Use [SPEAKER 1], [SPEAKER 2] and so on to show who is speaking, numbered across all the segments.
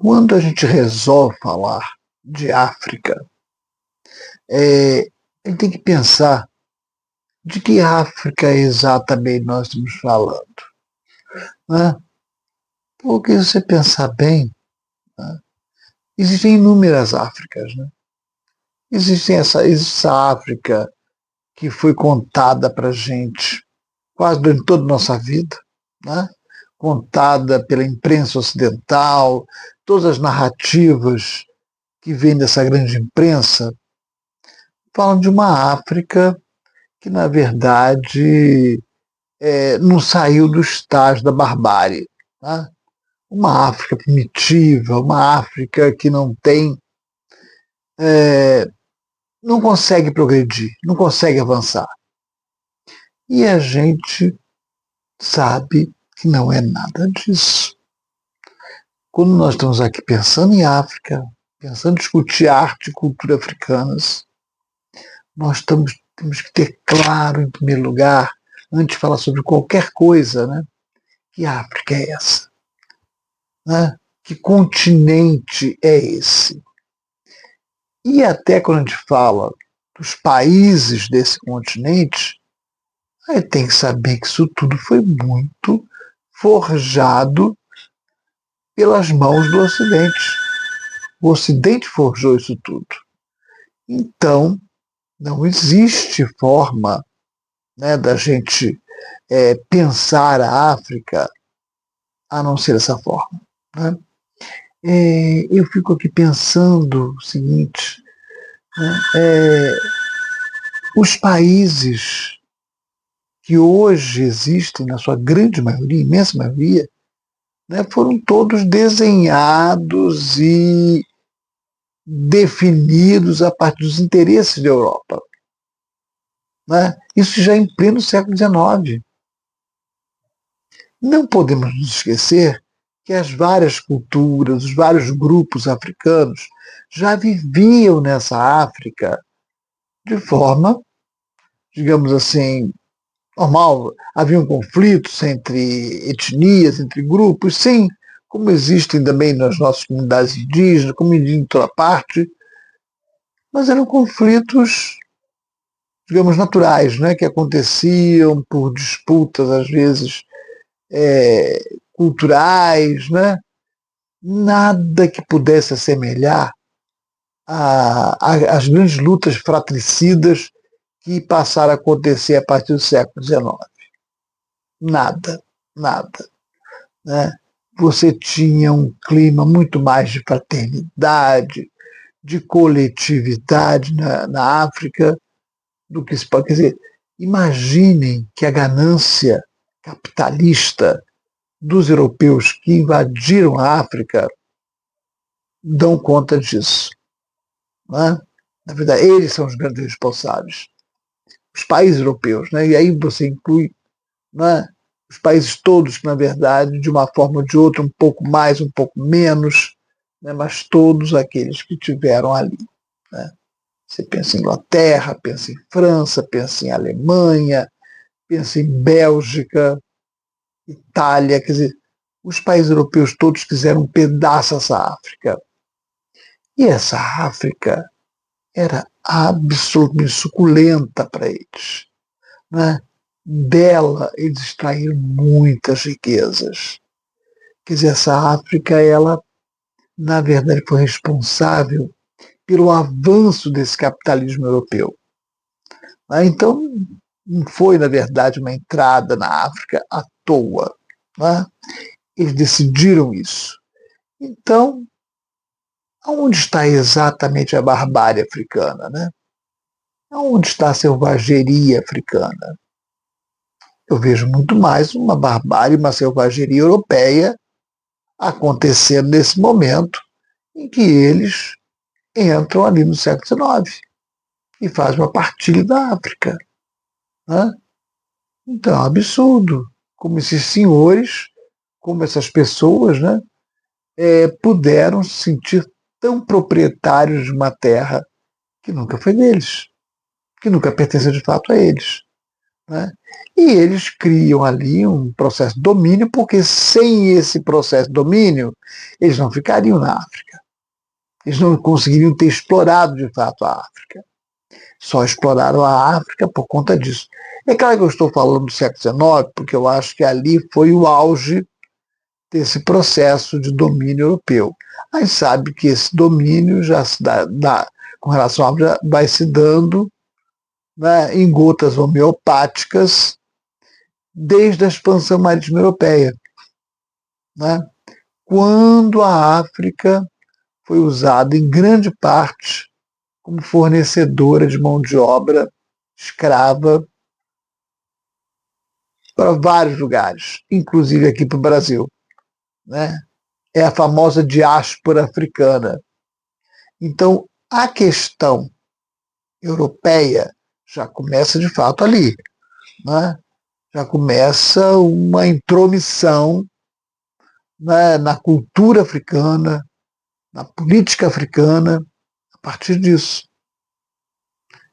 [SPEAKER 1] Quando a gente resolve falar de África, a gente tem que pensar de que África exatamente nós estamos falando, né? Porque se você pensar bem, né, existem inúmeras Áfricas, né? Existe essa África que foi contada para a gente quase durante toda a nossa vida, né? Contada pela imprensa ocidental, todas as narrativas que vêm dessa grande imprensa falam de uma África que, na verdade, não saiu do estágio da barbárie. Tá? Uma África primitiva, uma África que não tem, não consegue progredir, não consegue avançar. E a gente sabe que não é nada disso. Quando nós estamos aqui pensando em África, pensando em discutir arte e cultura africanas, temos que ter claro, em primeiro lugar, antes de falar sobre qualquer coisa, né, que África é essa. Né? Que continente é esse? E até quando a gente fala dos países desse continente, aí tem que saber que isso tudo foi muito forjado pelas mãos do Ocidente. O Ocidente forjou isso tudo. Então, não existe forma, né, da gente pensar a África a não ser dessa forma. Né? Eu fico aqui pensando o seguinte, né? Os países que hoje existem, na sua grande maioria, imensa maioria, né, foram todos desenhados e definidos a partir dos interesses da Europa. Né? Isso já em pleno século XIX. Não podemos nos esquecer que as várias culturas, os vários grupos africanos já viviam nessa África de forma, digamos assim, normal. Haviam conflitos entre etnias, entre grupos, sim, como existem também nas nossas comunidades indígenas, como em toda parte, mas eram conflitos, digamos, naturais, né, que aconteciam por disputas, às vezes, culturais, né? Nada que pudesse assemelhar às grandes lutas fratricidas que passaram a acontecer a partir do século XIX. Nada, nada. Né? Você tinha um clima muito mais de fraternidade, de coletividade na África do que se pode. Quer dizer, imaginem que a ganância capitalista dos europeus que invadiram a África dão conta disso. Né? Na verdade, eles são os grandes responsáveis. Os países europeus. Né? E aí você inclui, né, os países todos que, na verdade, de uma forma ou de outra, um pouco mais, um pouco menos, né, mas todos aqueles que tiveram ali. Né? Você pensa em Inglaterra, pensa em França, pensa em Alemanha, pensa em Bélgica, Itália, quer dizer, os países europeus todos quiseram um pedaço dessa África. E essa África era absolutamente suculenta para eles. Né? Dela eles extraíram muitas riquezas. Quer dizer, essa África, ela, na verdade, foi responsável pelo avanço desse capitalismo europeu. Então, não foi, na verdade, uma entrada na África à toa. Né? Eles decidiram isso. Então, aonde está exatamente a barbárie africana? Né? Aonde está a selvageria africana? Eu vejo muito mais uma barbárie, uma selvageria europeia acontecendo nesse momento em que eles entram ali no século XIX e fazem uma partilha da África. Né? Então, é um absurdo como esses senhores, como essas pessoas, né, puderam se sentir tão proprietários de uma terra que nunca foi deles, que nunca pertenceu de fato a eles. né? E eles criam ali um processo de domínio, porque sem esse processo de domínio, eles não ficariam na África. Eles não conseguiriam ter explorado de fato a África. Só exploraram a África por conta disso. É claro que eu estou falando do século XIX, porque eu acho que ali foi o auge desse processo de domínio europeu. A gente sabe que esse domínio já se com relação à África, vai se dando, né, em gotas homeopáticas desde a expansão marítima europeia, né? Quando a África foi usada em grande parte como fornecedora de mão de obra escrava para vários lugares, inclusive aqui para o Brasil, né? É a famosa diáspora africana. Então, a questão europeia já começa de fato ali, né? Já começa uma intromissão, né, na cultura africana, na política africana, a partir disso.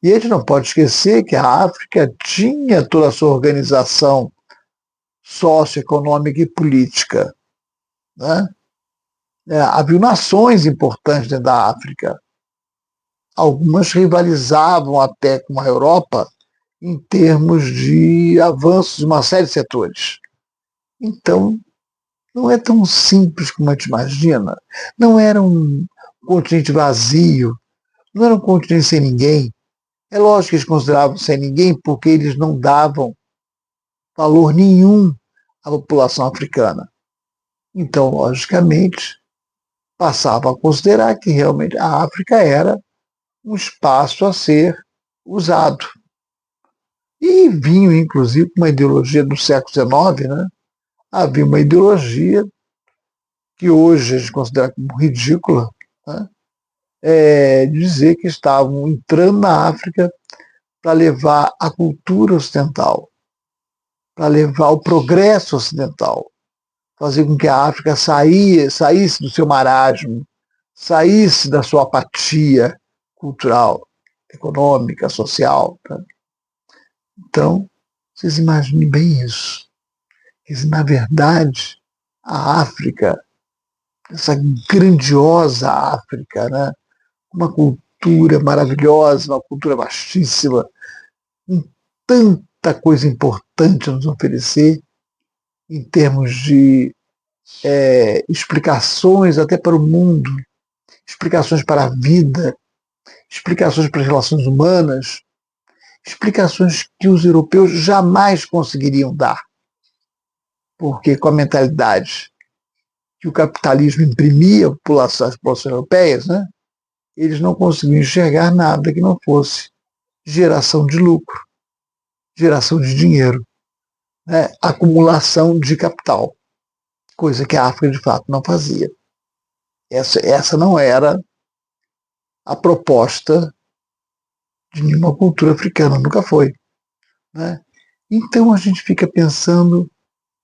[SPEAKER 1] E a gente não pode esquecer que a África tinha toda a sua organização socioeconômica e política, né? Havia nações importantes dentro da África. Algumas rivalizavam até com a Europa em termos de avanços de uma série de setores. Então, não é tão simples como a gente imagina. Não era um continente vazio, não era um continente sem ninguém. É lógico que eles consideravam sem ninguém porque eles não davam valor nenhum à população africana. Então, logicamente, passavam a considerar que realmente a África era um espaço a ser usado. E vinham, inclusive, com uma ideologia do século XIX, né? Havia uma ideologia que hoje a gente considera como ridícula, né? Dizer que estavam entrando na África para levar a cultura ocidental, para levar o progresso ocidental, fazer com que a África saísse do seu marasmo, saísse da sua apatia cultural, econômica, social. Tá? Então, vocês imaginem bem isso. Na verdade, a África, essa grandiosa África, né? Uma cultura maravilhosa, uma cultura vastíssima, com tanta coisa importante a nos oferecer, em termos de explicações até para o mundo, explicações para a vida, explicações para as relações humanas, explicações que os europeus jamais conseguiriam dar. Porque com a mentalidade que o capitalismo imprimia às populações europeias, né, eles não conseguiam enxergar nada que não fosse geração de lucro, geração de dinheiro, né, acumulação de capital, coisa que a África de fato não fazia. Essa não era a proposta de nenhuma cultura africana, nunca foi. Né? Então a gente fica pensando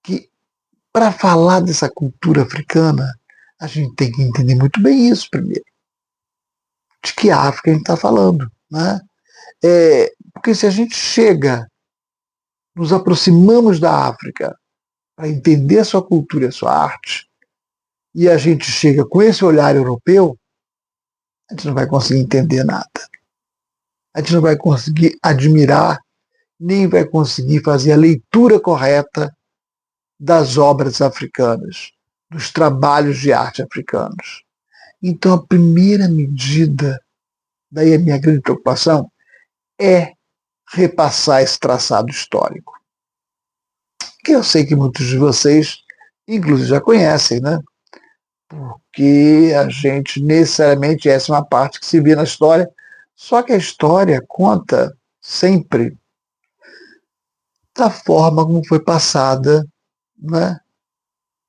[SPEAKER 1] que para falar dessa cultura africana, a gente tem que entender muito bem isso primeiro. De que África a gente está falando. Né? Porque se a gente chega, nos aproximamos da África para entender a sua cultura e a sua arte, e a gente chega com esse olhar europeu, a gente não vai conseguir entender nada. A gente não vai conseguir admirar, nem vai conseguir fazer a leitura correta das obras africanas, dos trabalhos de arte africanos. Então, a primeira medida, daí a minha grande preocupação, é repassar esse traçado histórico. Que eu sei que muitos de vocês, inclusive, já conhecem, né? Porque a gente necessariamente essa é uma parte que se vê na história, só que a história conta sempre da forma como foi passada, né,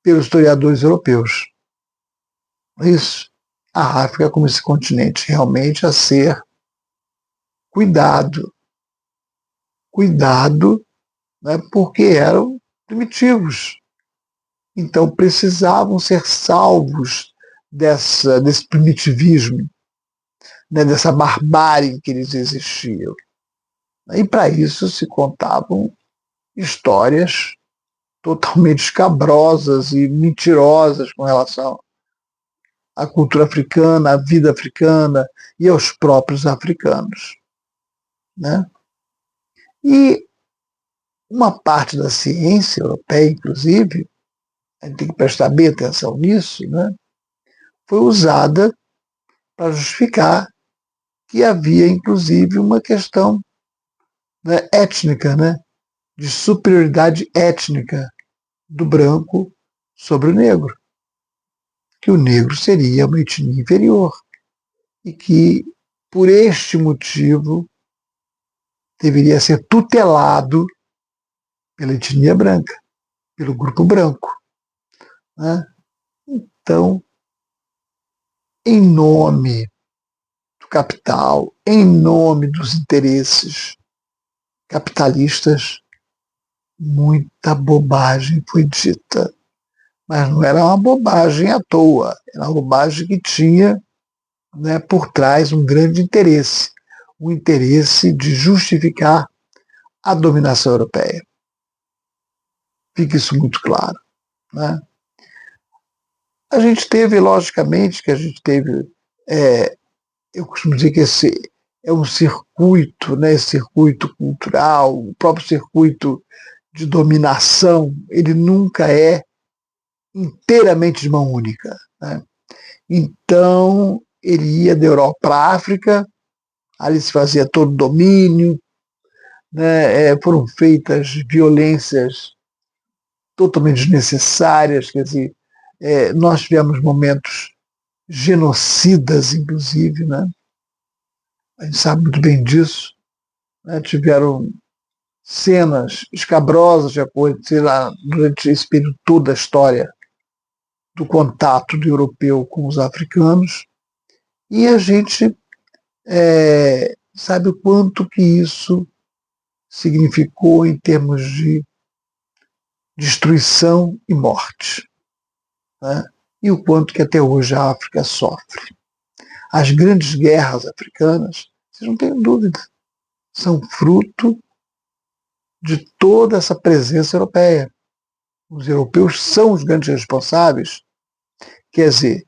[SPEAKER 1] pelos historiadores europeus. Isso. A África como esse continente realmente a ser cuidado, né, porque eram primitivos. Então precisavam ser salvos desse primitivismo, né, dessa barbárie em que eles existiam. E para isso se contavam histórias totalmente escabrosas e mentirosas com relação à cultura africana, à vida africana e aos próprios africanos. Né? E uma parte da ciência europeia, inclusive, a gente tem que prestar bem atenção nisso, né? Foi usada para justificar que havia, inclusive, uma questão, né, étnica, né, de superioridade étnica do branco sobre o negro, que o negro seria uma etnia inferior e que, por este motivo, deveria ser tutelado pela etnia branca, pelo grupo branco. Né? Então, em nome do capital, em nome dos interesses capitalistas, muita bobagem foi dita. Mas não era uma bobagem à toa, era uma bobagem que tinha, né, por trás um grande interesse, o interesse de justificar a dominação europeia. Fica isso muito claro. Né? A gente teve, logicamente, que a gente teve, eu costumo dizer que esse é um circuito, né, esse circuito cultural, o próprio circuito de dominação, ele nunca é inteiramente de mão única. Né? Então, ele ia da Europa para a África, ali se fazia todo o domínio, né? Foram feitas violências totalmente desnecessárias, quer dizer, nós tivemos momentos genocidas, inclusive, né? A gente sabe muito bem disso, né? Tiveram cenas escabrosas de acontecer lá durante esse período todo da história do contato do europeu com os africanos, e a gente sabe o quanto que isso significou em termos de destruição e morte. Né? E o quanto que até hoje a África sofre. As grandes guerras africanas, vocês não têm dúvida, são fruto de toda essa presença europeia. Os europeus são os grandes responsáveis. Quer dizer,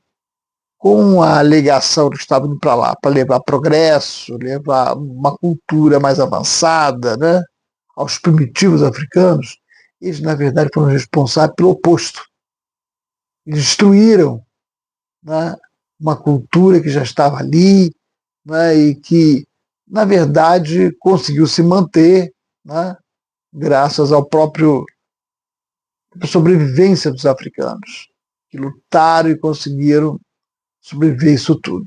[SPEAKER 1] com a alegação de que estavam indo para lá para levar progresso, levar uma cultura mais avançada, né, aos primitivos africanos, eles, na verdade, foram responsáveis pelo oposto. Eles destruíram, né, uma cultura que já estava ali, né, e que, na verdade, conseguiu se manter, né, graças ao próprio sobrevivência dos africanos, que lutaram e conseguiram sobreviver isso tudo.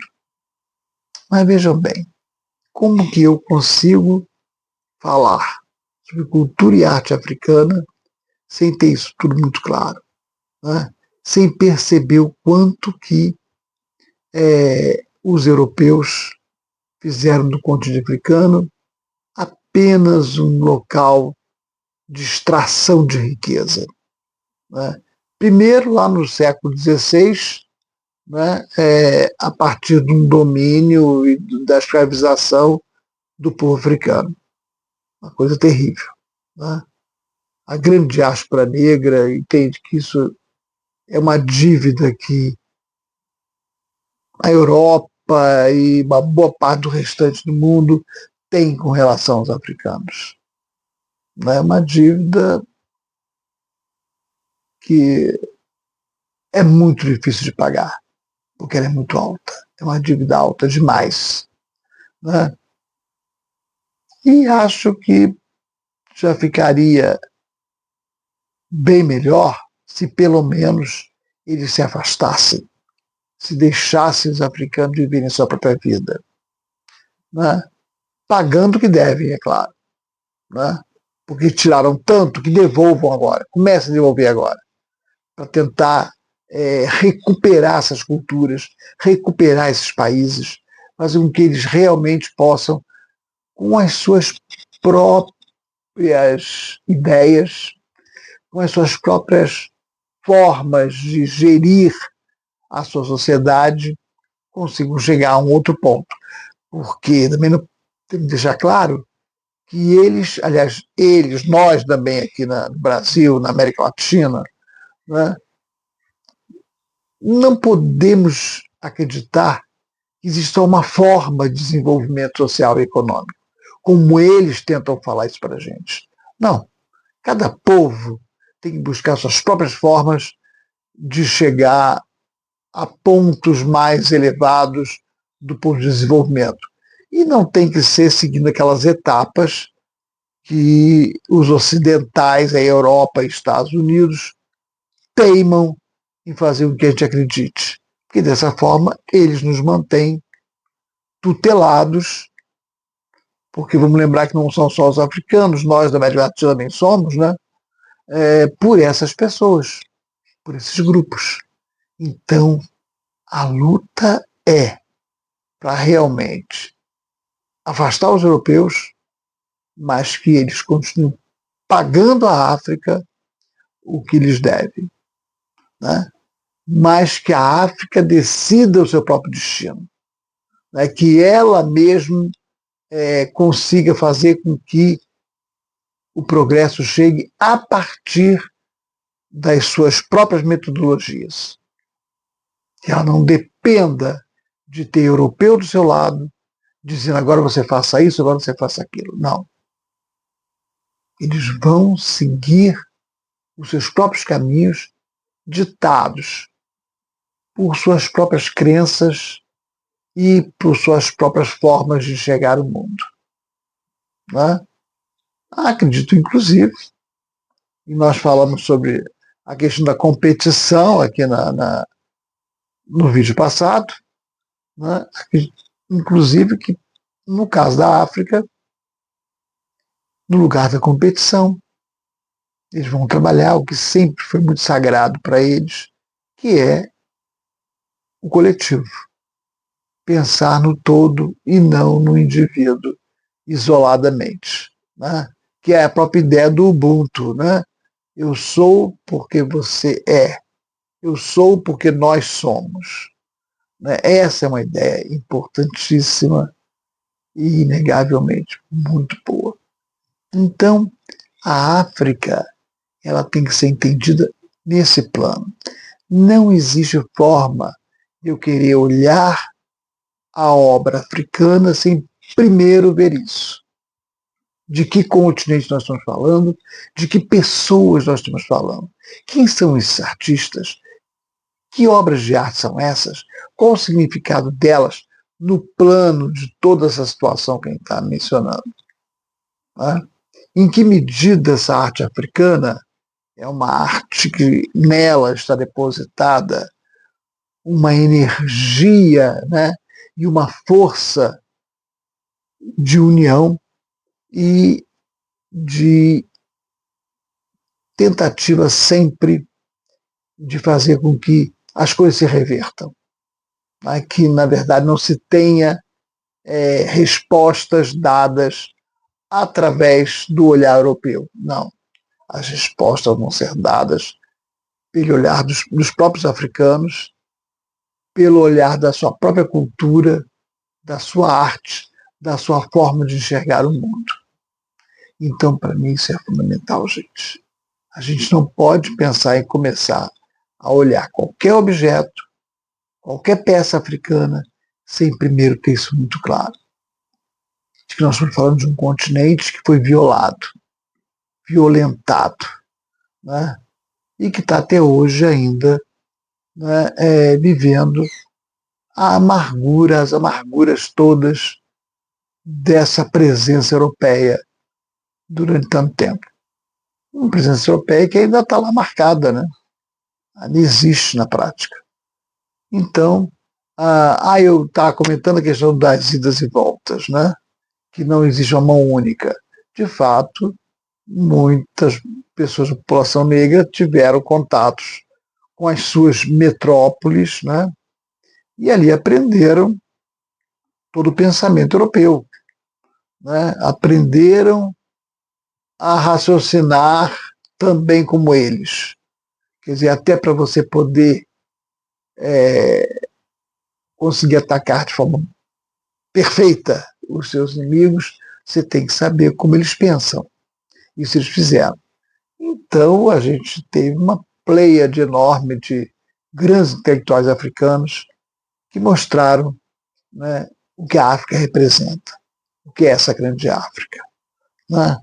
[SPEAKER 1] Mas vejam bem, como que eu consigo falar sobre cultura e arte africana sem ter isso tudo muito claro, né? Sem perceber o quanto que os europeus fizeram do continente africano apenas um local de extração de riqueza. Né? Primeiro, lá no século XVI, né, a partir de um domínio e da escravização do povo africano. Uma coisa terrível. Né? A grande diáspora negra entende que isso é uma dívida que a Europa e uma boa parte do restante do mundo tem com relação aos africanos. É uma dívida que é muito difícil de pagar, porque ela é muito alta. É uma dívida alta demais. Né? E acho que já ficaria bem melhor se pelo menos eles se afastassem, se deixassem os africanos viverem sua própria vida. Né? Pagando o que devem, é claro. Né? Porque tiraram tanto que devolvam agora, comecem a devolver agora, para tentar recuperar essas culturas, recuperar esses países, fazer com que eles realmente possam, com as suas próprias ideias, com as suas próprias formas de gerir a sua sociedade, consigam chegar a um outro ponto. Porque também não tem que deixar claro que eles, aliás, eles, nós também aqui no Brasil, na América Latina, né, não podemos acreditar que existe só uma forma de desenvolvimento social e econômico, como eles tentam falar isso para a gente. Não. Cada povo tem que buscar suas próprias formas de chegar a pontos mais elevados do ponto de desenvolvimento. E não tem que ser seguindo aquelas etapas que os ocidentais, a Europa e Estados Unidos, teimam em fazer o que a gente acredite. Porque dessa forma eles nos mantêm tutelados, porque vamos lembrar que não são só os africanos, nós da América Latina também somos, né? Por essas pessoas, por esses grupos. Então, a luta é para realmente afastar os europeus, mas que eles continuem pagando à África o que lhes deve, né? Mas que a África decida o seu próprio destino, né? Que ela mesma consiga fazer com que o progresso chegue a partir das suas próprias metodologias. Que ela não dependa de ter europeu do seu lado, dizendo agora você faça isso, agora você faça aquilo. Não. Eles vão seguir os seus próprios caminhos, ditados por suas próprias crenças e por suas próprias formas de enxergar o mundo. Né? Acredito, inclusive, e nós falamos sobre a questão da competição aqui no vídeo passado, né? Inclusive que, no caso da África, no lugar da competição, eles vão trabalhar o que sempre foi muito sagrado para eles, que é o coletivo. Pensar no todo e não no indivíduo isoladamente. Né? Que é a própria ideia do Ubuntu. Né? Eu sou porque você é. Eu sou porque nós somos. Né? Essa é uma ideia importantíssima e, inegavelmente, muito boa. Então, a África ela tem que ser entendida nesse plano. Não existe forma de eu querer olhar a obra africana sem primeiro ver isso. De que continente nós estamos falando, de que pessoas nós estamos falando, quem são esses artistas, que obras de arte são essas, qual o significado delas no plano de toda essa situação que a gente está mencionando. Né? Em que medida essa arte africana é uma arte que nela está depositada uma energia, né, e uma força de união e de tentativa sempre de fazer com que as coisas se revertam. Né? Que, na verdade, não se tenha respostas dadas através do olhar europeu. Não. As respostas vão ser dadas pelo olhar dos próprios africanos, pelo olhar da sua própria cultura, da sua arte, da sua forma de enxergar o mundo. Então, para mim, isso é fundamental, gente. A gente não pode pensar em começar a olhar qualquer objeto, qualquer peça africana, sem primeiro ter isso muito claro. De que nós estamos falando de um continente que foi violado, violentado, né? E que está até hoje ainda, né, vivendo as amarguras todas dessa presença europeia durante tanto tempo. Uma presença europeia que ainda está lá marcada, né? Ali existe na prática. Então, eu estava comentando a questão das idas e voltas, né? Que não existe uma mão única. De fato, muitas pessoas da população negra tiveram contatos com as suas metrópoles, né? E ali aprenderam todo o pensamento europeu. Né? Aprenderam a raciocinar também como eles. Quer dizer, até para você poder conseguir atacar de forma perfeita os seus inimigos, você tem que saber como eles pensam. Isso eles fizeram. Então, a gente teve uma pleiade enorme de grandes intelectuais africanos que mostraram, né, o que a África representa, o que é essa grande África. Né?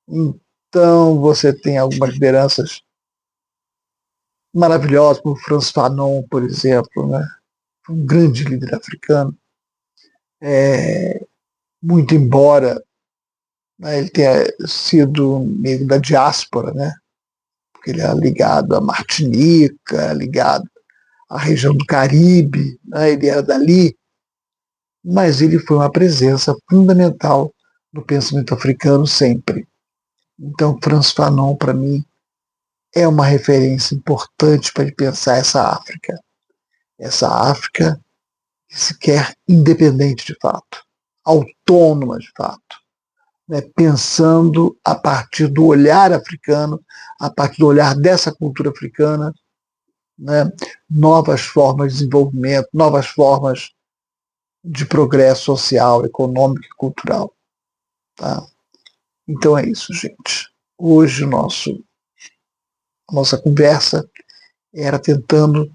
[SPEAKER 1] Então, você tem algumas lideranças maravilhosas, como Frantz Fanon, por exemplo, né? Um grande líder africano, muito embora, né, ele tenha sido meio da diáspora, né? Porque ele é ligado à Martinica, ligado à região do Caribe, né? Ele era dali, mas ele foi uma presença fundamental no pensamento africano sempre. Então, Frantz Fanon, para mim, é uma referência importante para pensar essa África que se quer independente de fato, autônoma de fato, né? Pensando a partir do olhar africano, a partir do olhar dessa cultura africana, né? Novas formas de desenvolvimento, novas formas de progresso social, econômico e cultural. Tá? Então é isso, gente. Hoje a nossa conversa era tentando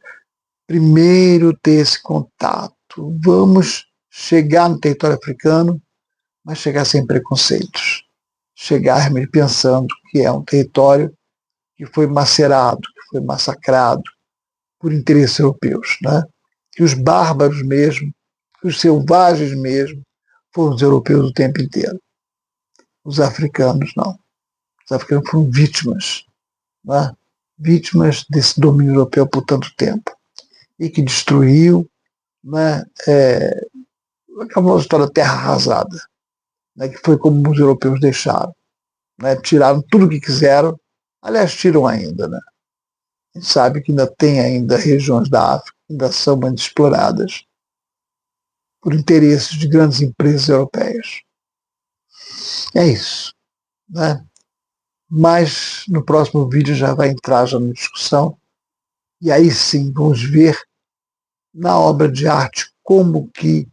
[SPEAKER 1] primeiro ter esse contato. Vamos chegar no território africano, mas chegar sem preconceitos. Chegar pensando que é um território que foi macerado, que foi massacrado por interesses europeus. Né? Que os bárbaros mesmo, que os selvagens mesmo, foram os europeus o tempo inteiro. Os africanos não. Os africanos foram vítimas. Né? Vítimas desse domínio europeu por tanto tempo. E que destruiu, né, acabou a história da terra arrasada, né, que foi como os europeus deixaram. Né, tiraram tudo o que quiseram, aliás, tiram ainda. Né? A gente sabe que ainda tem ainda regiões da África que ainda são muito exploradas por interesses de grandes empresas europeias. É isso. Né? Mas no próximo vídeo já vai entrar já na discussão, e aí sim vamos ver na obra de arte como que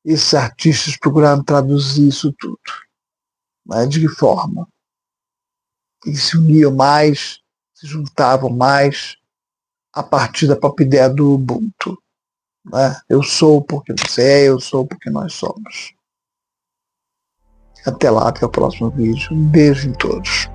[SPEAKER 1] esses artistas procuraram traduzir isso tudo. Né? De que forma? Eles se uniam mais, se juntavam mais a partir da própria ideia do Ubuntu. Né? Eu sou porque você é, eu sou porque nós somos. Até lá, até o próximo vídeo. Um beijo em todos.